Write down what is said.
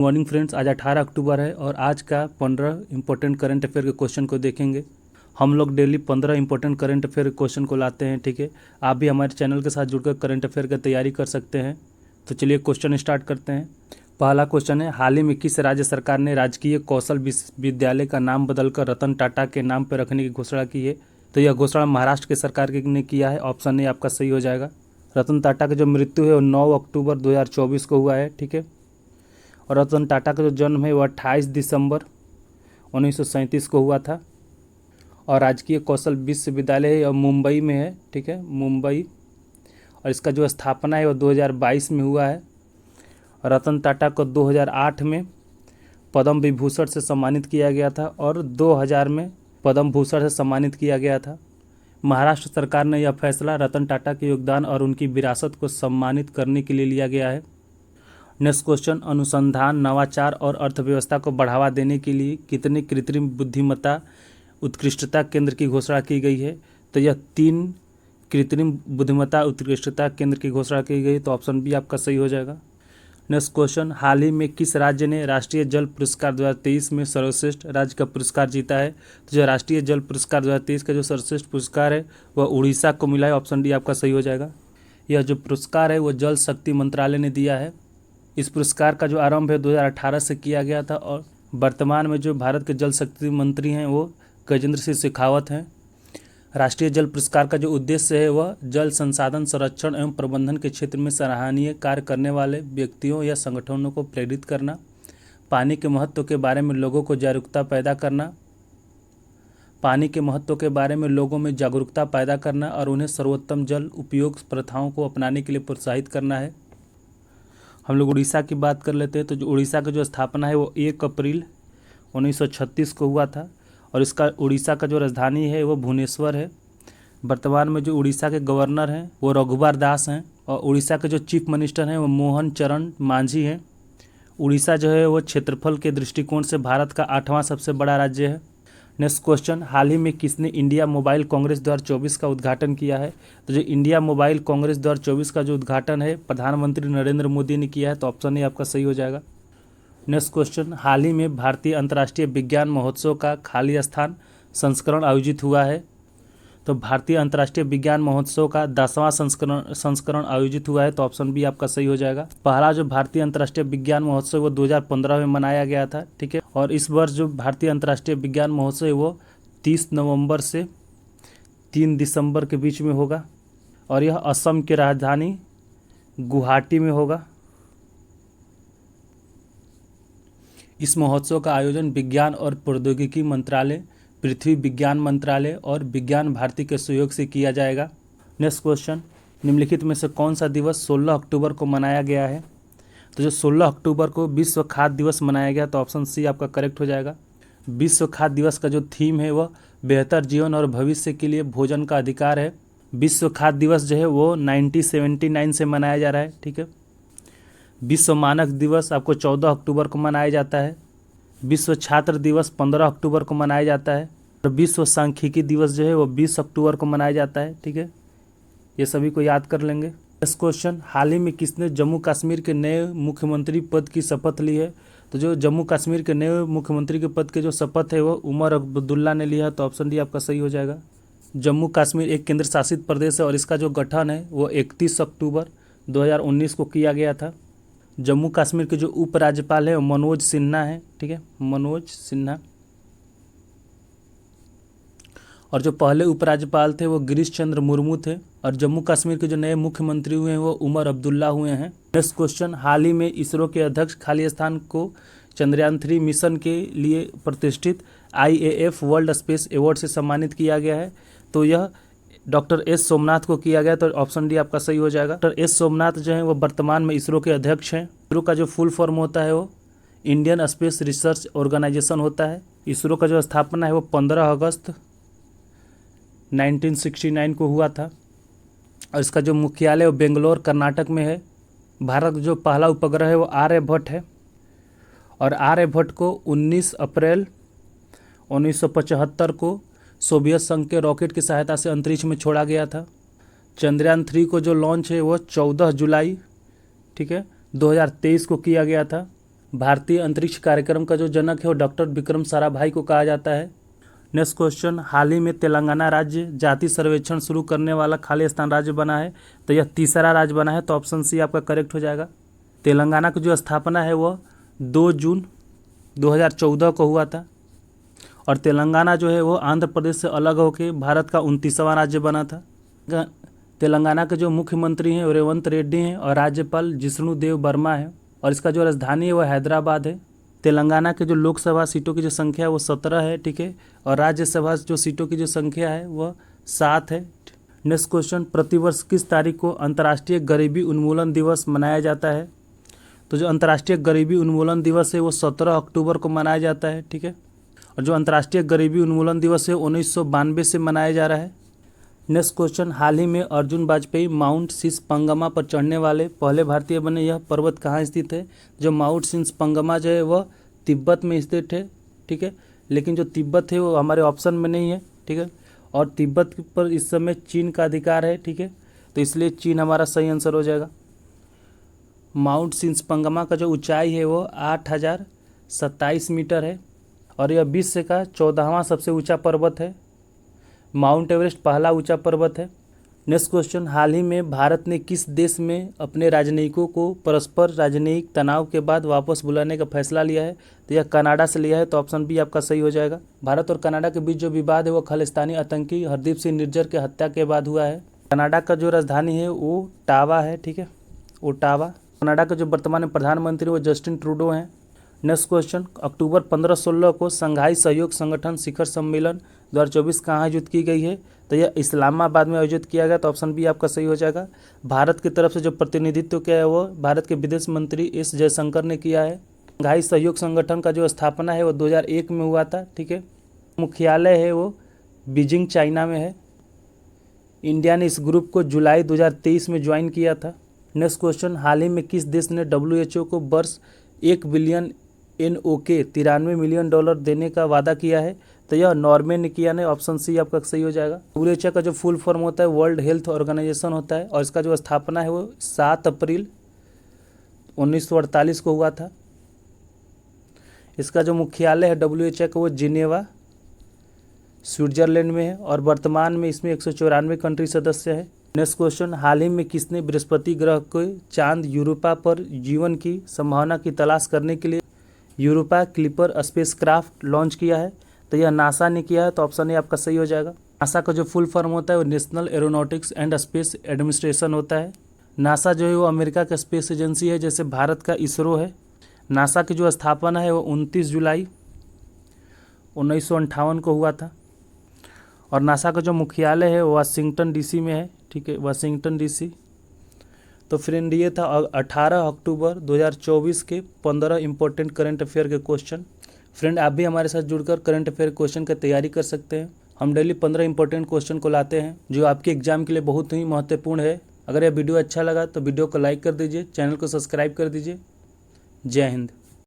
Morning friends, आज 18 अक्टूबर है और आज का 15 इंपॉर्टेंट करंट अफेयर के क्वेश्चन को देखेंगे। हम लोग डेली 15 इंपॉर्टेंट करंट अफेयर के क्वेश्चन को लाते हैं, ठीक है। आप भी हमारे चैनल के साथ जुड़कर करंट अफेयर की तैयारी कर सकते हैं। तो चलिए क्वेश्चन स्टार्ट करते हैं। पहला क्वेश्चन है, हाल ही में किस राज्य सरकार ने राजकीय कौशल विश्वविद्यालय का नाम बदलकर रतन टाटा के नाम पर रखने की घोषणा की है? तो यह घोषणा महाराष्ट्र के सरकार ने किया है। ऑप्शन ए आपका सही हो जाएगा। रतन टाटा की जो मृत्यु है वो 9 अक्टूबर 2024 को हुआ है, ठीक है। और रतन टाटा का जो जन्म है वो 28 दिसंबर 1937 को हुआ था। और राजकीय कौशल विश्वविद्यालय है मुंबई में है, ठीक है, मुंबई। और इसका जो स्थापना है वो 2022 में हुआ है। रतन टाटा को 2008 में पद्म विभूषण से सम्मानित किया गया था और 2000 में पद्म भूषण से सम्मानित किया गया था। महाराष्ट्र सरकार ने यह फैसला रतन टाटा के योगदान और उनकी विरासत को सम्मानित करने के लिए लिया गया है। नेक्स्ट क्वेश्चन, अनुसंधान, नवाचार और अर्थव्यवस्था को बढ़ावा देने के लिए कितने कृत्रिम बुद्धिमत्ता उत्कृष्टता केंद्र की घोषणा की गई है? तो यह 3 कृत्रिम बुद्धिमत्ता उत्कृष्टता केंद्र की घोषणा की गई। तो ऑप्शन बी आपका सही हो जाएगा। नेक्स्ट क्वेश्चन, हाल ही में किस राज्य ने राष्ट्रीय जल पुरस्कार 2023 में सर्वश्रेष्ठ राज्य का पुरस्कार जीता है? तो जो राष्ट्रीय जल पुरस्कार 2023 का जो सर्वश्रेष्ठ पुरस्कार है वह उड़ीसा को मिला है। ऑप्शन डी आपका सही हो जाएगा। यह जो पुरस्कार है वो जल शक्ति मंत्रालय ने दिया है। इस पुरस्कार का जो आरंभ है 2018 से किया गया था और वर्तमान में जो भारत के जल शक्ति मंत्री हैं वो गजेंद्र सिंह शेखावत हैं। राष्ट्रीय जल पुरस्कार का जो उद्देश्य है वह जल संसाधन संरक्षण एवं प्रबंधन के क्षेत्र में सराहनीय कार्य करने वाले व्यक्तियों या संगठनों को प्रेरित करना, पानी के महत्व के बारे में लोगों को जागरूकता पैदा करना, पानी के महत्व के बारे में लोगों में जागरूकता पैदा करना और उन्हें सर्वोत्तम जल उपयोग प्रथाओं को अपनाने के लिए प्रोत्साहित करना है। हम लोग उड़ीसा की बात कर लेते हैं। तो जो उड़ीसा की जो स्थापना है वो 1 अप्रैल 1936 को हुआ था और इसका उड़ीसा का जो राजधानी है वो भुवनेश्वर है। वर्तमान में जो उड़ीसा के गवर्नर हैं वो रघुबर दास हैं और उड़ीसा के जो चीफ मिनिस्टर हैं वो मोहन चरण मांझी हैं। उड़ीसा जो है वो क्षेत्रफल के दृष्टिकोण से भारत का 8वां सबसे बड़ा राज्य है। नेक्स्ट क्वेश्चन, हाल ही में किसने इंडिया मोबाइल कांग्रेस 2024 का उद्घाटन किया है? तो जो इंडिया मोबाइल कांग्रेस 2024 का जो उद्घाटन है प्रधानमंत्री नरेंद्र मोदी ने किया है। तो ऑप्शन ए आपका सही हो जाएगा। नेक्स्ट क्वेश्चन, हाल ही में भारतीय अंतर्राष्ट्रीय विज्ञान महोत्सव का खाली स्थान संस्करण आयोजित हुआ है। तो भारतीय अंतर्राष्ट्रीय विज्ञान महोत्सव का 10वां संस्करण आयोजित हुआ है। तो ऑप्शन बी आपका सही हो जाएगा। पहला जो भारतीय अंतर्राष्ट्रीय विज्ञान महोत्सव वो 2015 में मनाया गया था, ठीक है। और इस वर्ष जो भारतीय अंतर्राष्ट्रीय विज्ञान महोत्सव है वो 30 नवंबर से 3 दिसंबर के बीच में होगा और यह असम की राजधानी गुवाहाटी में होगा। इस महोत्सव का आयोजन विज्ञान और प्रौद्योगिकी मंत्रालय, पृथ्वी विज्ञान मंत्रालय और विज्ञान भारती के सहयोग से किया जाएगा। नेक्स्ट क्वेश्चन, निम्नलिखित में से कौन सा दिवस 16 अक्टूबर को मनाया गया है? तो जो 16 अक्टूबर को विश्व खाद्य दिवस मनाया गया। तो ऑप्शन सी आपका करेक्ट हो जाएगा। विश्व खाद्य दिवस का जो थीम है वह बेहतर जीवन और भविष्य के लिए भोजन का अधिकार है। विश्व खाद्य दिवस जो है वो 1979 से मनाया जा रहा है, ठीक है। विश्व मानक दिवस आपको 14 अक्टूबर को मनाया जाता है। विश्व छात्र दिवस 15 अक्टूबर को मनाया जाता है और विश्व सांख्यिकी दिवस जो है वो 20 अक्टूबर को मनाया जाता है, ठीक है। ये सभी को याद कर लेंगे। नेक्स्ट क्वेश्चन, हाल ही में किसने जम्मू कश्मीर के नए मुख्यमंत्री पद की शपथ ली है? तो जो जम्मू कश्मीर के नए मुख्यमंत्री के पद के जो शपथ है वो उमर अब्दुल्ला ने लिया है। तो ऑप्शन डी आपका सही हो जाएगा। जम्मू कश्मीर एक केंद्र शासित प्रदेश है और इसका जो गठन है वो 31 अक्टूबर 2019 को किया गया था। जम्मू कश्मीर के जो उपराज्यपाल है वो मनोज सिन्हा है, ठीक है, मनोज सिन्हा। और जो पहले उपराज्यपाल थे वो गिरीश चंद्र मुर्मू थे और जम्मू कश्मीर के जो नए मुख्यमंत्री हुए हैं वो उमर अब्दुल्ला हुए हैं। नेक्स्ट क्वेश्चन, हाल ही में इसरो के अध्यक्ष खाली स्थान को चंद्रयान 3 मिशन के लिए प्रतिष्ठित IAF वर्ल्ड स्पेस अवार्ड से सम्मानित किया गया है। तो यह डॉक्टर एस सोमनाथ को किया गया। तो ऑप्शन डी आपका सही हो जाएगा। डॉक्टर एस सोमनाथ जो है वो वर्तमान में इसरो के अध्यक्ष हैं। इसरो का जो फुल फॉर्म होता है वो इंडियन स्पेस रिसर्च ऑर्गेनाइजेशन होता है। इसरो का जो स्थापना है वो 15 अगस्त 1969 को हुआ था और इसका जो मुख्यालय वो बेंगलोर कर्नाटक में है। भारत का जो पहला उपग्रह है वो आर्यभट्ट है और आर्यभट्ट को 19 अप्रैल 1975 को सोवियत संघ के रॉकेट की सहायता से अंतरिक्ष में छोड़ा गया था। चंद्रयान 3 को जो लॉन्च है वो 14 जुलाई, ठीक है, 2023 को किया गया था भारतीय अंतरिक्ष कार्यक्रम का जो जनक है वो डॉक्टर विक्रम साराभाई को कहा जाता है। नेक्स्ट क्वेश्चन, हाल ही में तेलंगाना राज्य जाति सर्वेक्षण शुरू करने वाला खाली स्थान राज्य बना है, तो यह तीसरा राज्य बना है, तो ऑप्शन सी आपका करेक्ट हो जाएगा। तेलंगाना की जो स्थापना है वह 2 जून 2014 को हुआ था और तेलंगाना जो है वो आंध्र प्रदेश से अलग होकर भारत का 29वां राज्य बना था। तेलंगाना के जो मुख्यमंत्री हैं वो रेवंत रेड्डी हैं और राज्यपाल जिष्णु देव वर्मा है और इसका जो राजधानी है वो हैदराबाद है। तेलंगाना के जो लोकसभा सीटों की जो संख्या है वो 17 है, ठीक है, और राज्यसभा जो सीटों की जो संख्या है वह 7 है। नेक्स्ट क्वेश्चन, प्रतिवर्ष किस तारीख को अंतर्राष्ट्रीय गरीबी उन्मूलन दिवस मनाया जाता है? तो जो अंतर्राष्ट्रीय गरीबी उन्मूलन दिवस है वो 17 अक्टूबर को मनाया जाता है, ठीक है, और जो अंतर्राष्ट्रीय गरीबी उन्मूलन दिवस है 1992 से मनाया जा रहा है। नेक्स्ट क्वेश्चन, हाल ही में अर्जुन वाजपेयी माउंट सिसपंगमा पर चढ़ने वाले पहले भारतीय बने। यह पर्वत कहाँ स्थित है? जो माउंट सिसपंगमा जो है वह तिब्बत में स्थित है, ठीक है, लेकिन जो तिब्बत है वो हमारे ऑप्शन में नहीं है, ठीक है, और तिब्बत पर इस समय चीन का अधिकार है, ठीक है, तो इसलिए चीन हमारा सही आंसर हो जाएगा। माउंट सिसपंगमा का जो ऊंचाई है वो 8027 मीटर है और यह विश्व का 14वां सबसे ऊंचा पर्वत है। माउंट एवरेस्ट पहला ऊंचा पर्वत है। नेक्स्ट क्वेश्चन, हाल ही में भारत ने किस देश में अपने राजनयिकों को परस्पर राजनयिक तनाव के बाद वापस बुलाने का फैसला लिया है? तो यह कनाडा से लिया है, तो ऑप्शन बी आपका सही हो जाएगा। भारत और कनाडा के बीच जो विवाद है वो खालिस्तानी आतंकी हरदीप सिंह निर्जर के हत्या के बाद हुआ है। कनाडा का जो राजधानी है वो ओटावा है, ठीक है, ओटावा। कनाडा के जो वर्तमान में प्रधानमंत्री वो जस्टिन ट्रूडो हैं। नेक्स्ट क्वेश्चन, अक्टूबर 15-16 को संघाई सहयोग संगठन शिखर सम्मेलन 2024 कहाँ आयोजित की गई है? तो यह इस्लामाबाद में आयोजित किया गया, तो ऑप्शन बी आपका सही हो जाएगा। भारत की तरफ से जो प्रतिनिधित्व किया है वो भारत के विदेश मंत्री एस जयशंकर ने किया है। संघाई सहयोग संगठन का जो स्थापना है वो 2001 में हुआ था, ठीक है, मुख्यालय है वो बीजिंग चाइना में है। इंडिया ने इस ग्रुप को जुलाई 2023 में ज्वाइन किया था। नेक्स्ट क्वेश्चन, हाल ही में किस देश ने WHO को वर्ष 1 बिलियन NOK $93 मिलियन देने का वादा किया है? तो यह नॉर्वे ने किया है, ऑप्शन सी आपका सही हो जाएगा। WHO का जो फुल फॉर्म होता है वर्ल्ड हेल्थ ऑर्गेनाइजेशन होता है और इसका जो स्थापना है वो 7 अप्रैल 1948 को हुआ था। इसका जो मुख्यालय है WHO का वो जिनेवा स्विट्जरलैंड में है और वर्तमान में इसमें 194 कंट्री सदस्य है। नेक्स्ट क्वेश्चन, हाल ही में किसने बृहस्पति ग्रह के चांद यूरोपा पर जीवन की संभावना की तलाश करने के लिए यूरोपा क्लिपर स्पेसक्राफ्ट लॉन्च किया है? तो यह नासा ने किया है, तो ऑप्शन ए आपका सही हो जाएगा। नासा का जो फुल फॉर्म होता है वो national aeronautics and space administration होता है। नासा जो है वो अमेरिका का स्पेस एजेंसी है, जैसे भारत का इसरो है। नासा की जो स्थापना है वो 29 जुलाई 1958 को हुआ था और नासा का जो मुख्यालय है वो वाशिंगटन DC में है, ठीक है, वाशिंगटन DC। तो फ्रेंड ये था 18 अक्टूबर 2024 के 15 इंपॉर्टेंट करंट अफेयर के क्वेश्चन। फ्रेंड आप भी हमारे साथ जुड़कर करंट अफेयर क्वेश्चन की तैयारी कर सकते हैं। हम डेली 15 इंपॉर्टेंट क्वेश्चन को लाते हैं जो आपके एग्जाम के लिए बहुत ही महत्वपूर्ण है। अगर यह वीडियो अच्छा लगा तो वीडियो को लाइक कर दीजिए, चैनल को सब्सक्राइब कर दीजिए। जय हिंद।